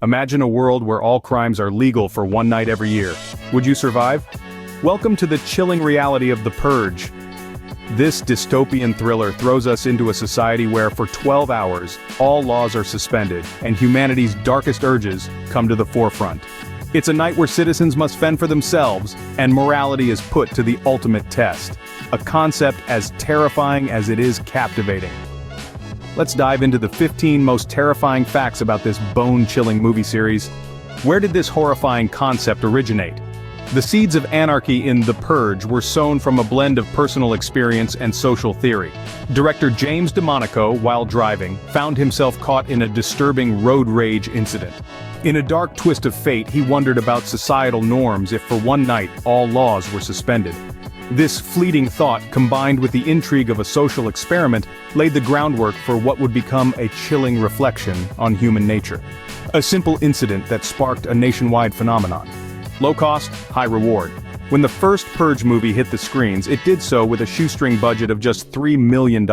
Imagine a world where all crimes are legal for one night every year. Would you survive? Welcome to the chilling reality of The Purge. This dystopian thriller throws us into a society where for 12 hours, all laws are suspended, and humanity's darkest urges come to the forefront. It's a night where citizens must fend for themselves, and morality is put to the ultimate test. A concept as terrifying as it is captivating. Let's dive into the 15 most terrifying facts about this bone-chilling movie series. Where did this horrifying concept originate? The seeds of anarchy in The Purge were sown from a blend of personal experience and social theory. Director James DeMonaco, while driving, found himself caught in a disturbing road rage incident. In a dark twist of fate, he wondered about societal norms if for one night all laws were suspended. This fleeting thought, combined with the intrigue of a social experiment, laid the groundwork for what would become a chilling reflection on human nature. A simple incident that sparked a nationwide phenomenon. Low cost, high reward. When the first Purge movie hit the screens, it did so with a shoestring budget of just $3 million.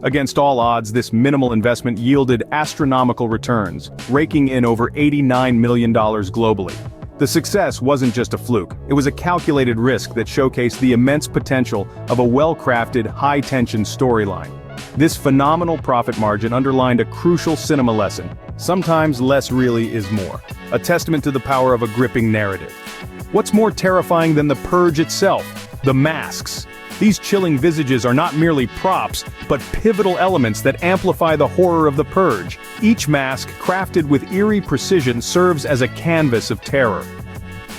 Against all odds, this minimal investment yielded astronomical returns, raking in over $89 million globally. The success wasn't just a fluke, it was a calculated risk that showcased the immense potential of a well-crafted, high-tension storyline. This phenomenal profit margin underlined a crucial cinema lesson. Sometimes less really is more. A testament to the power of a gripping narrative. What's more terrifying than The Purge itself? The masks. These chilling visages are not merely props, but pivotal elements that amplify the horror of The Purge. Each mask, crafted with eerie precision, serves as a canvas of terror.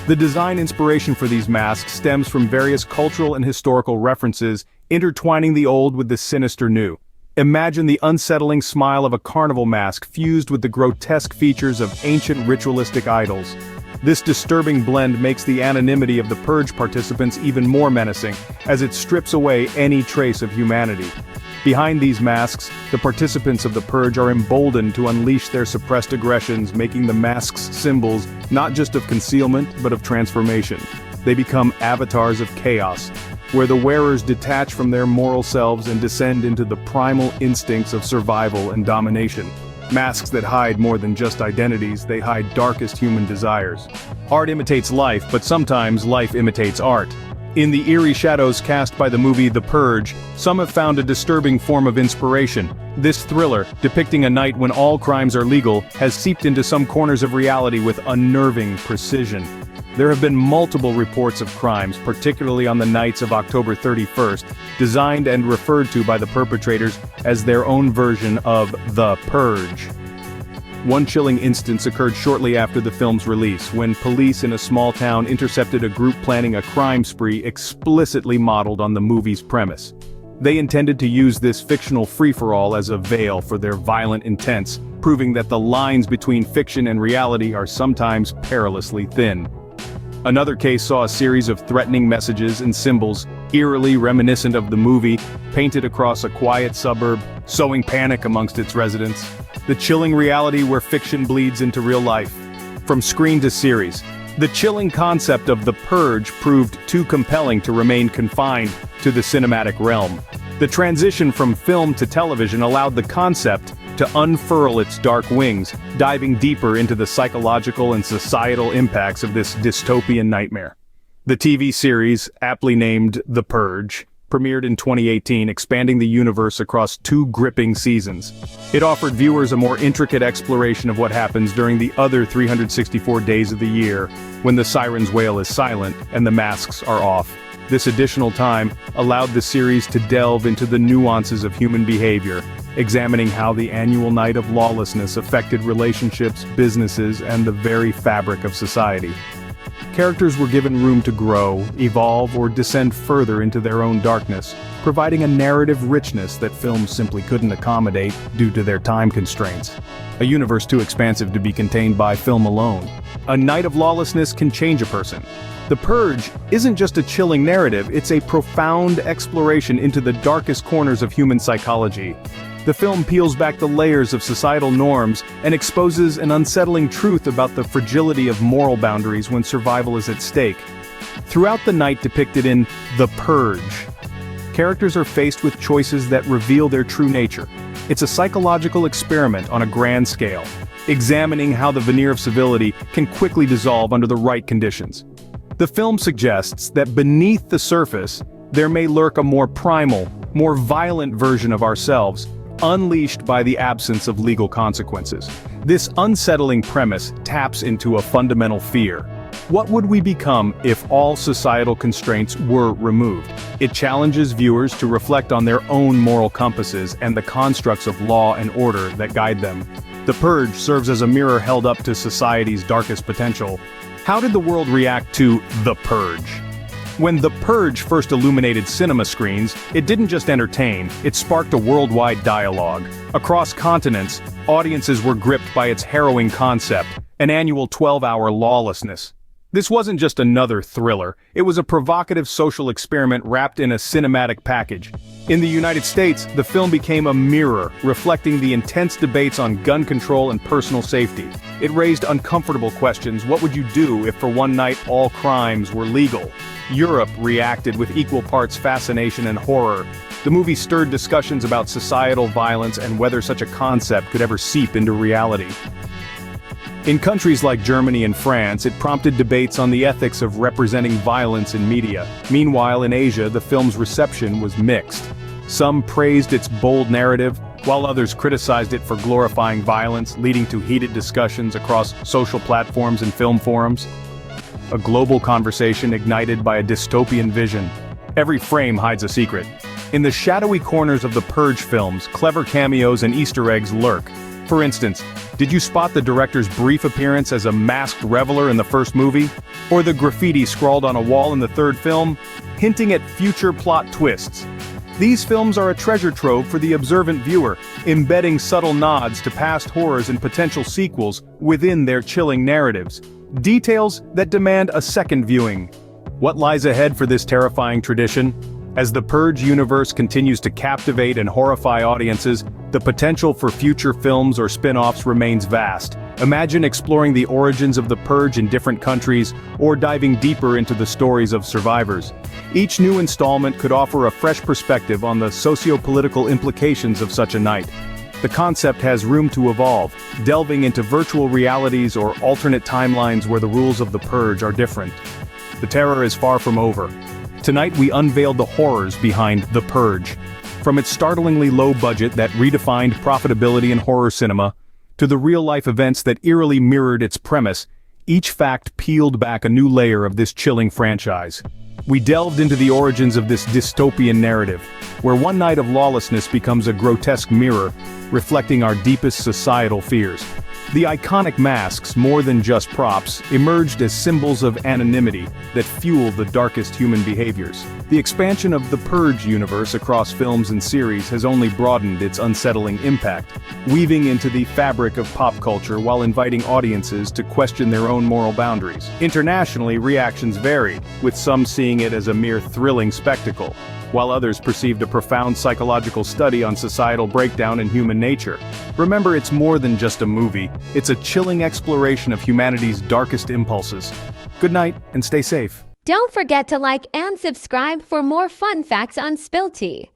The design inspiration for these masks stems from various cultural and historical references, intertwining the old with the sinister new. Imagine the unsettling smile of a carnival mask fused with the grotesque features of ancient ritualistic idols. This disturbing blend makes the anonymity of the Purge participants even more menacing, as it strips away any trace of humanity. Behind these masks, the participants of the Purge are emboldened to unleash their suppressed aggressions, making the masks symbols not just of concealment but of transformation. They become avatars of chaos, where the wearers detach from their moral selves and descend into the primal instincts of survival and domination. Masks that hide more than just identities, they hide darkest human desires. Art imitates life, but sometimes life imitates art. In the eerie shadows cast by the movie The Purge, some have found a disturbing form of inspiration. This thriller, depicting a night when all crimes are legal, has seeped into some corners of reality with unnerving precision. There have been multiple reports of crimes, particularly on the nights of October 31st, designed and referred to by the perpetrators as their own version of The Purge. One chilling instance occurred shortly after the film's release, when police in a small town intercepted a group planning a crime spree explicitly modeled on the movie's premise. They intended to use this fictional free-for-all as a veil for their violent intents, proving that the lines between fiction and reality are sometimes perilously thin. Another case saw a series of threatening messages and symbols, eerily reminiscent of the movie, painted across a quiet suburb, sowing panic amongst its residents. The chilling reality where fiction bleeds into real life. From screen to series, the chilling concept of The Purge proved too compelling to remain confined to the cinematic realm. The transition from film to television allowed the concept to unfurl its dark wings, diving deeper into the psychological and societal impacts of this dystopian nightmare. The TV series, aptly named The Purge, premiered in 2018, expanding the universe across 2 gripping seasons. It offered viewers a more intricate exploration of what happens during the other 364 days of the year, when the siren's wail is silent and the masks are off. This additional time allowed the series to delve into the nuances of human behavior, examining how the annual night of lawlessness affected relationships, businesses, and the very fabric of society. Characters were given room to grow, evolve, or descend further into their own darkness, providing a narrative richness that films simply couldn't accommodate due to their time constraints. A universe too expansive to be contained by film alone. A night of lawlessness can change a person. The Purge isn't just a chilling narrative, it's a profound exploration into the darkest corners of human psychology. The film peels back the layers of societal norms and exposes an unsettling truth about the fragility of moral boundaries when survival is at stake. Throughout the night depicted in The Purge, characters are faced with choices that reveal their true nature. It's a psychological experiment on a grand scale. examining how the veneer of civility can quickly dissolve under the right conditions. The film suggests that beneath the surface, there may lurk a more primal, more violent version of ourselves, unleashed by the absence of legal consequences. This unsettling premise taps into a fundamental fear. What would we become if all societal constraints were removed? It challenges viewers to reflect on their own moral compasses and the constructs of law and order that guide them. The Purge serves as a mirror held up to society's darkest potential. How did the world react to The Purge? When The Purge first illuminated cinema screens, it didn't just entertain, it sparked a worldwide dialogue. Across continents, audiences were gripped by its harrowing concept, an annual 12-hour lawlessness. This wasn't just another thriller, it was a provocative social experiment wrapped in a cinematic package. In the United States, the film became a mirror, reflecting the intense debates on gun control and personal safety. It raised uncomfortable questions: what would you do if for one night all crimes were legal? Europe reacted with equal parts fascination and horror. The movie stirred discussions about societal violence and whether such a concept could ever seep into reality. In countries like Germany and France, it prompted debates on the ethics of representing violence in media. Meanwhile, in Asia, the film's reception was mixed. Some praised its bold narrative, while others criticized it for glorifying violence, leading to heated discussions across social platforms and film forums. A global conversation ignited by a dystopian vision. Every frame hides a secret. In the shadowy corners of the Purge films, clever cameos and Easter eggs lurk. For instance, did you spot the director's brief appearance as a masked reveler in the first movie? Or the graffiti scrawled on a wall in the third film, hinting at future plot twists? These films are a treasure trove for the observant viewer, embedding subtle nods to past horrors and potential sequels within their chilling narratives. Details that demand a second viewing. What lies ahead for this terrifying tradition? As the Purge universe continues to captivate and horrify audiences, the potential for future films or spin-offs remains vast. Imagine exploring the origins of the Purge in different countries, or diving deeper into the stories of survivors. Each new installment could offer a fresh perspective on the socio-political implications of such a night. The concept has room to evolve, delving into virtual realities or alternate timelines where the rules of the Purge are different. The terror is far from over. Tonight we unveiled the horrors behind The Purge. From its startlingly low budget that redefined profitability in horror cinema, to the real-life events that eerily mirrored its premise, each fact peeled back a new layer of this chilling franchise. We delved into the origins of this dystopian narrative, where one night of lawlessness becomes a grotesque mirror, reflecting our deepest societal fears. The iconic masks, more than just props, emerged as symbols of anonymity that fuel the darkest human behaviors. The expansion of the Purge universe across films and series has only broadened its unsettling impact, weaving into the fabric of pop culture while inviting audiences to question their own moral boundaries. Internationally, reactions varied, with some seeing it as a mere thrilling spectacle, while others perceived a profound psychological study on societal breakdown and human nature. Remember, it's more than just a movie, it's a chilling exploration of humanity's darkest impulses. Good night, and stay safe. Don't forget to like and subscribe for more fun facts on Spill Tea.